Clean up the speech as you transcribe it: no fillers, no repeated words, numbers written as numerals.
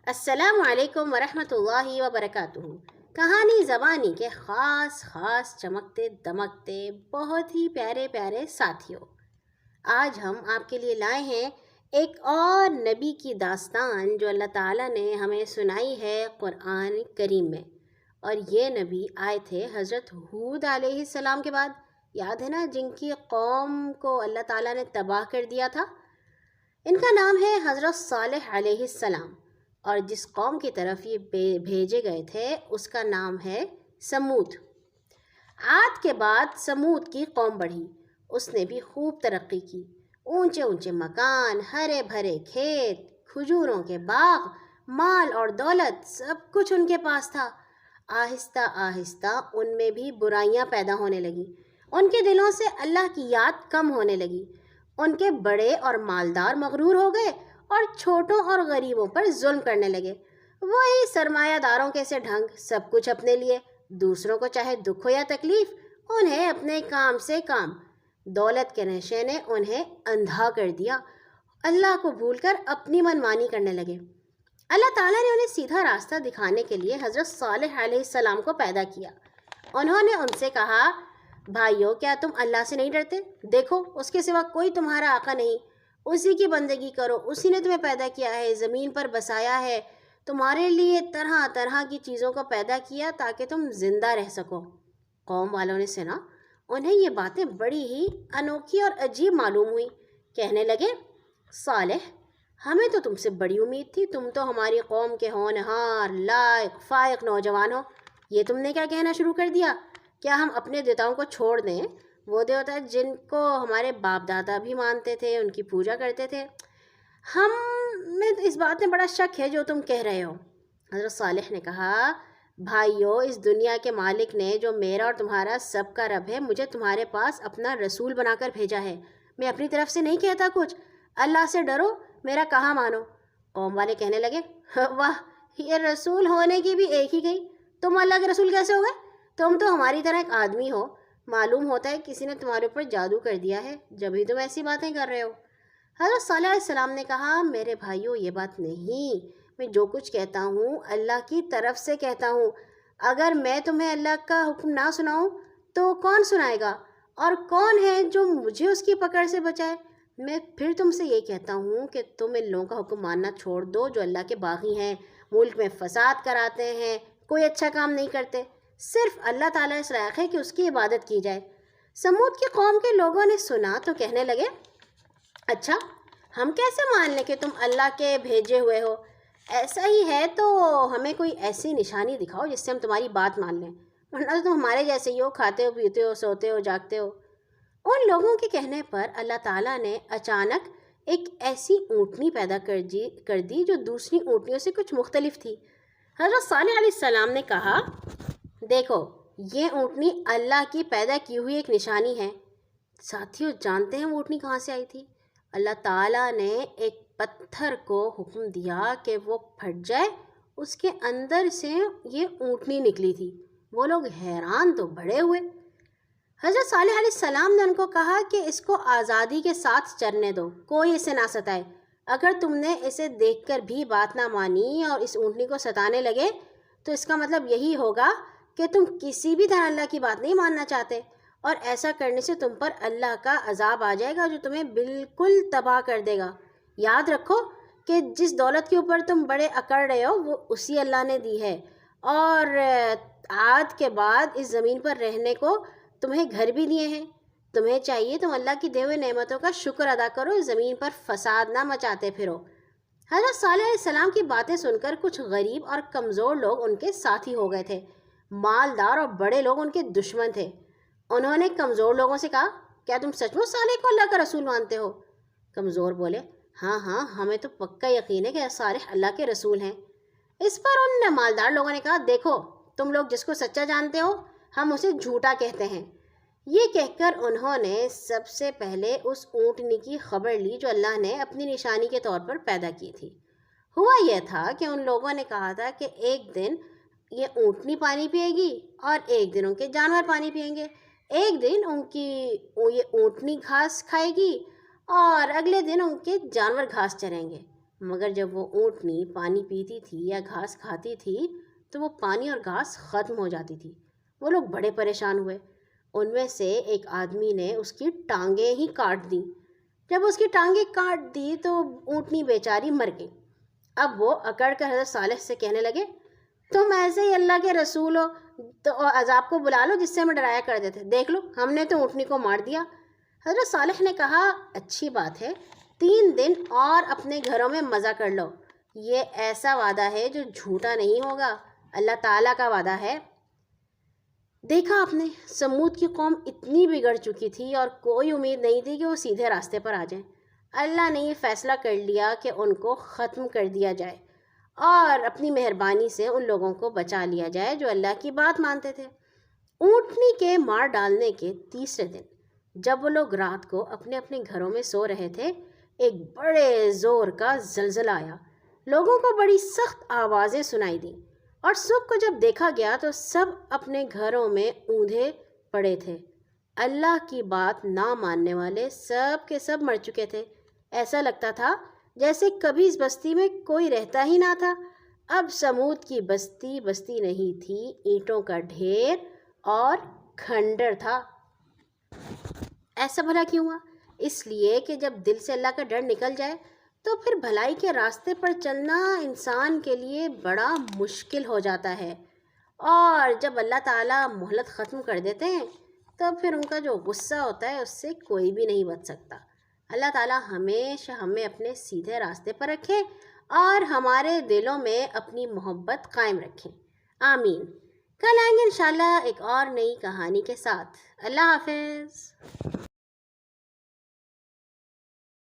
السلام علیکم ورحمۃ اللہ وبرکاتہ۔ کہانی زبانی کے خاص چمکتے دمکتے بہت ہی پیارے پیارے ساتھیوں، آج ہم آپ کے لیے لائے ہیں ایک اور نبی کی داستان جو اللہ تعالیٰ نے ہمیں سنائی ہے قرآن کریم میں۔ اور یہ نبی آئے تھے حضرت ہود علیہ السلام کے بعد، یاد ہے نا، جن کی قوم کو اللہ تعالیٰ نے تباہ کر دیا تھا۔ ان کا نام ہے حضرت صالح علیہ السلام، اور جس قوم کی طرف یہ بھیجے گئے تھے اس کا نام ہے سمود۔ عاد کے بعد سمود کی قوم بڑھی، اس نے بھی خوب ترقی کی، اونچے اونچے مکان، ہرے بھرے کھیت، کھجوروں کے باغ، مال اور دولت، سب کچھ ان کے پاس تھا۔ آہستہ آہستہ ان میں بھی برائیاں پیدا ہونے لگیں، ان کے دلوں سے اللہ کی یاد کم ہونے لگی۔ ان کے بڑے اور مالدار مغرور ہو گئے اور چھوٹوں اور غریبوں پر ظلم کرنے لگے۔ وہی سرمایہ داروں کے سے ڈھنگ، سب کچھ اپنے لیے، دوسروں کو چاہے دکھ ہو یا تکلیف، انہیں اپنے کام سے کام۔ دولت کے نشے نے انہیں اندھا کر دیا، اللہ کو بھول کر اپنی منمانی کرنے لگے۔ اللہ تعالیٰ نے انہیں سیدھا راستہ دکھانے کے لیے حضرت صالح علیہ السلام کو پیدا کیا۔ انہوں نے ان سے کہا، بھائیو، کیا تم اللہ سے نہیں ڈرتے؟ دیکھو، اس کے سوا کوئی تمہارا آقا نہیں، اسی کی بندگی کرو، اسی نے تمہیں پیدا کیا ہے، زمین پر بسایا ہے، تمہارے لیے طرح طرح کی چیزوں کو پیدا کیا تاکہ تم زندہ رہ سکو۔ قوم والوں نے سنا، انہیں یہ باتیں بڑی ہی انوکھی اور عجیب معلوم ہوئی۔ کہنے لگے، صالح، ہمیں تو تم سے بڑی امید تھی، تم تو ہماری قوم کے ہونہار، لائق فائق نوجوان ہو، یہ تم نے کیا کہنا شروع کر دیا؟ کیا ہم اپنے دیوتاؤں کو چھوڑ دیں، وہ دیوتا جن کو ہمارے باپ دادا بھی مانتے تھے، ان کی پوجا کرتے تھے؟ ہمیں اس بات میں بڑا شک ہے جو تم کہہ رہے ہو۔ حضرت صالح نے کہا، بھائیو، اس دنیا کے مالک نے جو میرا اور تمہارا سب کا رب ہے، مجھے تمہارے پاس اپنا رسول بنا کر بھیجا ہے۔ میں اپنی طرف سے نہیں کہتا کچھ، اللہ سے ڈرو، میرا کہا مانو۔ قوم والے کہنے لگے، واہ، یہ رسول ہونے کی بھی ایک ہی گئی، تم اللہ کے رسول کیسے ہو گئے؟ تم تو ہماری طرح ایک آدمی ہو، معلوم ہوتا ہے کسی نے تمہارے اوپر جادو کر دیا ہے، جبھی تم ایسی باتیں کر رہے ہو۔ حضرت صالح علیہ السلام نے کہا، میرے بھائیو، یہ بات نہیں، میں جو کچھ کہتا ہوں اللہ کی طرف سے کہتا ہوں۔ اگر میں تمہیں اللہ کا حکم نہ سناؤں تو کون سنائے گا؟ اور کون ہے جو مجھے اس کی پکڑ سے بچائے؟ میں پھر تم سے یہ کہتا ہوں کہ تم ان لوگوں کا حکم ماننا چھوڑ دو جو اللہ کے باغی ہیں، ملک میں فساد کراتے ہیں، کوئی اچھا کام نہیں کرتے۔ صرف اللہ تعالیٰ اس لائق ہے کہ اس کی عبادت کی جائے۔ سمود کی قوم کے لوگوں نے سنا تو کہنے لگے، اچھا، ہم کیسے مان لیں کہ تم اللہ کے بھیجے ہوئے ہو؟ ایسا ہی ہے تو ہمیں کوئی ایسی نشانی دکھاؤ جس سے ہم تمہاری بات مان لیں، ورنہ تو تم ہمارے جیسے ہی ہو، کھاتے ہو، پیتے ہو، سوتے ہو، جاگتے ہو۔ ان لوگوں کے کہنے پر اللہ تعالیٰ نے اچانک ایک ایسی اونٹنی پیدا کر دی جو دوسری اونٹنیوں سے کچھ مختلف تھی۔ حضرت صالح علیہ السلام نے کہا، دیکھو، یہ اونٹنی اللہ کی پیدا کی ہوئی ایک نشانی ہے۔ ساتھیوں، جانتے ہیں وہ اونٹنی کہاں سے آئی تھی؟ اللہ تعالیٰ نے ایک پتھر کو حکم دیا کہ وہ پھٹ جائے، اس کے اندر سے یہ اونٹنی نکلی تھی۔ وہ لوگ حیران تو بڑے ہوئے۔ حضرت صالح علیہ السلام نے ان کو کہا کہ اس کو آزادی کے ساتھ چرنے دو، کوئی اسے نہ ستائے۔ اگر تم نے اسے دیکھ کر بھی بات نہ مانی اور اس اونٹنی کو ستانے لگے تو اس کا مطلب یہی ہوگا کہ تم کسی بھی طرح اللہ کی بات نہیں ماننا چاہتے، اور ایسا کرنے سے تم پر اللہ کا عذاب آ جائے گا جو تمہیں بالکل تباہ کر دے گا۔ یاد رکھو کہ جس دولت کے اوپر تم بڑے اکڑ رہے ہو وہ اسی اللہ نے دی ہے، اور عاد کے بعد اس زمین پر رہنے کو تمہیں گھر بھی دیے ہیں۔ تمہیں چاہیے تم اللہ کی دی ہوئی نعمتوں کا شکر ادا کرو، زمین پر فساد نہ مچاتے پھرو۔ حضرت صالح علیہ السلام کی باتیں سن کر کچھ غریب اور کمزور لوگ ان کے ساتھی ہو گئے تھے، مالدار اور بڑے لوگ ان کے دشمن تھے۔ انہوں نے کمزور لوگوں سے کہا، کیا تم سچ مچ صالح کو اللہ کا رسول مانتے ہو؟ کمزور بولے، ہاں، ہمیں تو پکا یقین ہے کہ صالح اللہ کے رسول ہیں۔ اس پر ان مالدار لوگوں نے کہا، دیکھو، تم لوگ جس کو سچا جانتے ہو، ہم اسے جھوٹا کہتے ہیں۔ یہ کہہ کر انہوں نے سب سے پہلے اس اونٹنی کی خبر لی جو اللہ نے اپنی نشانی کے طور پر پیدا کی تھی۔ ہوا یہ تھا کہ ان لوگوں نے کہا تھا کہ ایک دن یہ اونٹنی پانی پیے گی اور ایک دن ان کے جانور پانی پئیں گے۔ ایک دن یہ اونٹنی گھاس کھائے گی اور اگلے دن ان کے جانور گھاس چریں گے، مگر جب وہ اونٹنی پانی پیتی تھی یا گھاس کھاتی تھی تو وہ پانی اور گھاس ختم ہو جاتی تھی۔ وہ لوگ بڑے پریشان ہوئے۔ ان میں سے ایک آدمی نے اس کی ٹانگیں ہی کاٹ دیں۔ جب اس کی ٹانگیں کاٹ دی تو اونٹنی بیچاری مر گئی۔ اب وہ اکڑ کر حضرت صالح سے کہنے لگے، تم ایسے ہی اللہ کے رسول ہو تو عذاب کو بلا لو جس سے ہمیں ڈرایا کرتے تھے، دیکھ لو ہم نے تو اونٹنی کو مار دیا۔ حضرت صالح نے کہا، اچھی بات ہے، 3 دن اور اپنے گھروں میں مزہ کر لو، یہ ایسا وعدہ ہے جو جھوٹا نہیں ہوگا، اللہ تعالیٰ کا وعدہ ہے۔ دیکھا آپ نے، سمود کی قوم اتنی بگڑ چکی تھی اور کوئی امید نہیں تھی کہ وہ سیدھے راستے پر آ جائیں۔ اللہ نے یہ فیصلہ کر لیا کہ ان کو ختم کر دیا جائے اور اپنی مہربانی سے ان لوگوں کو بچا لیا جائے جو اللہ کی بات مانتے تھے۔ اونٹنی کے مار ڈالنے کے تیسرے دن جب وہ لوگ رات کو اپنے اپنے گھروں میں سو رہے تھے، ایک بڑے زور کا زلزلہ آیا۔ لوگوں کو بڑی سخت آوازیں سنائی دیں اور صبح کو جب دیکھا گیا تو سب اپنے گھروں میں اوندھے پڑے تھے۔ اللہ کی بات نہ ماننے والے سب کے سب مر چکے تھے۔ ایسا لگتا تھا جیسے کبھی اس بستی میں کوئی رہتا ہی نہ تھا۔ اب سمود کی بستی بستی نہیں تھی، اینٹوں کا ڈھیر اور کھنڈر تھا۔ ایسا بھلا کیوں ہوا؟ اس لیے کہ جب دل سے اللہ کا ڈر نکل جائے تو پھر بھلائی کے راستے پر چلنا انسان کے لیے بڑا مشکل ہو جاتا ہے، اور جب اللہ تعالیٰ مہلت ختم کر دیتے ہیں تو پھر ان کا جو غصہ ہوتا ہے اس سے کوئی بھی نہیں بچ سکتا۔ اللہ تعالیٰ ہمیشہ ہمیں اپنے سیدھے راستے پر رکھے اور ہمارے دلوں میں اپنی محبت قائم رکھیں، آمین۔ کل آئیں گے انشاءاللہ ایک اور نئی کہانی کے ساتھ۔ اللہ حافظ۔